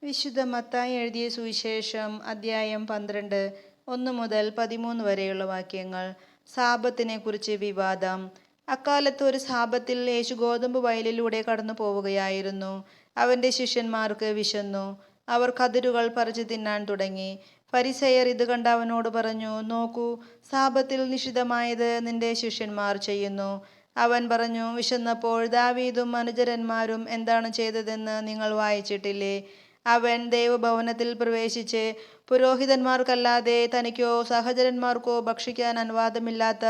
വിശുദ്ധ മത്തായി എഴുതിയ സുവിശേഷം അദ്ധ്യായം 12 1 മുതൽ 13 വരെയുള്ള വാക്യങ്ങൾ. സാബത്തിനെ കുറിച്ച് വിവാദം. അക്കാലത്ത് ഒരു സാബത്തിൽ യേശു ഗോതമ്പ് വയലിലൂടെ കടന്നു പോവുകയായിരുന്നു. അവന്റെ ശിഷ്യന്മാർക്ക് വിശന്നു. അവർ കതിരുകൾ പറിച്ചു തിന്നാൻ തുടങ്ങി. ഫരിസേയർ ഇത് കണ്ട് അവനോട് പറഞ്ഞു, നോക്കൂ, സാബത്തിൽ നിഷിദ്ധമായത് നിന്റെ ശിഷ്യന്മാർ ചെയ്യുന്നു. അവൻ പറഞ്ഞു, വിശന്നപ്പോൾ ദാവീദും അനുചരന്മാരും എന്താണ് ചെയ്തതെന്ന് നിങ്ങൾ വായിച്ചിട്ടില്ലേ? അവൻ ദൈവഭവനത്തിൽ പ്രവേശിച്ച് പുരോഹിതന്മാർക്കല്ലാതെ തനിക്കോ സഹചരന്മാർക്കോ ഭക്ഷിക്കാൻ അനുവാദമില്ലാത്ത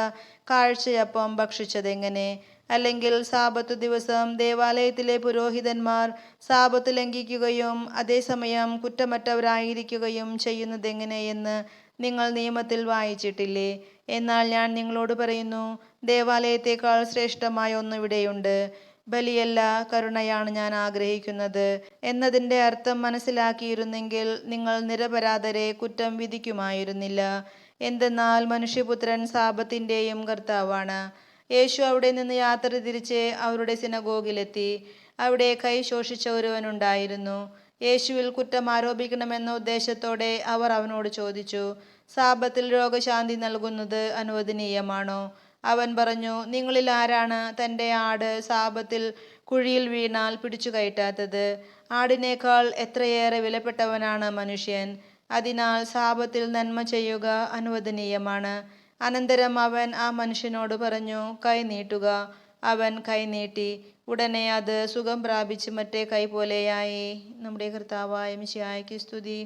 കാഴ്ചയപ്പം ഭക്ഷിച്ചതെങ്ങനെ? അല്ലെങ്കിൽ സാബത്ത് ദിവസം ദേവാലയത്തിലെ പുരോഹിതന്മാർ സാബത്ത് ലംഘിക്കുകയും അതേസമയം കുറ്റമറ്റവരായിരിക്കുകയും ചെയ്യുന്നതെങ്ങനെയെന്ന് നിങ്ങൾ നിയമത്തിൽ വായിച്ചിട്ടില്ലേ? എന്നാൽ ഞാൻ നിങ്ങളോട് പറയുന്നു, ദേവാലയത്തേക്കാൾ ശ്രേഷ്ഠമായ ഒന്നിവിടെയുണ്ട്. ബലിയല്ല, കരുണയാണ് ഞാൻ ആഗ്രഹിക്കുന്നത് എന്നതിൻ്റെ അർത്ഥം മനസ്സിലാക്കിയിരുന്നെങ്കിൽ നിങ്ങൾ നിരപരാധരെ കുറ്റം വിധിക്കുമായിരുന്നില്ല. എന്തെന്നാൽ മനുഷ്യപുത്രൻ സാബത്തിൻ്റെയും കർത്താവാണ്. യേശു അവിടെ നിന്ന് യാത്ര തിരിച്ച് അവരുടെ സിനഗോഗിലെത്തി. അവിടെ കൈ ശോഷിച്ച ഒരുവനുണ്ടായിരുന്നു. യേശുവിൽ കുറ്റം ആരോപിക്കണമെന്ന ഉദ്ദേശത്തോടെ അവർ അവനോട് ചോദിച്ചു, സാബത്തിൽ രോഗശാന്തി നൽകുന്നത് അനുവദനീയമാണോ? അവൻ പറഞ്ഞു, നിങ്ങളിൽ ആരാണ് തൻ്റെ ആട് സാബത്തിൽ കുഴിയിൽ വീണാൽ പിടിച്ചു കയറ്റാത്തത്? ആടിനേക്കാൾ എത്രയേറെ വിലപ്പെട്ടവനാണ് മനുഷ്യൻ. അതിനാൽ സാബത്തിൽ നന്മ ചെയ്യുക അനുവദനീയമാണ്. അനന്തരം അവൻ ആ മനുഷ്യനോട് പറഞ്ഞു, കൈ നീട്ടുക. അവൻ കൈ നീട്ടി. ഉടനെ അത് സുഖം പ്രാപിച്ച് മറ്റേ കൈ പോലെയായി. നമ്മുടെ കർത്താവായ മിശിഹായ്ക്ക് സ്തുതി.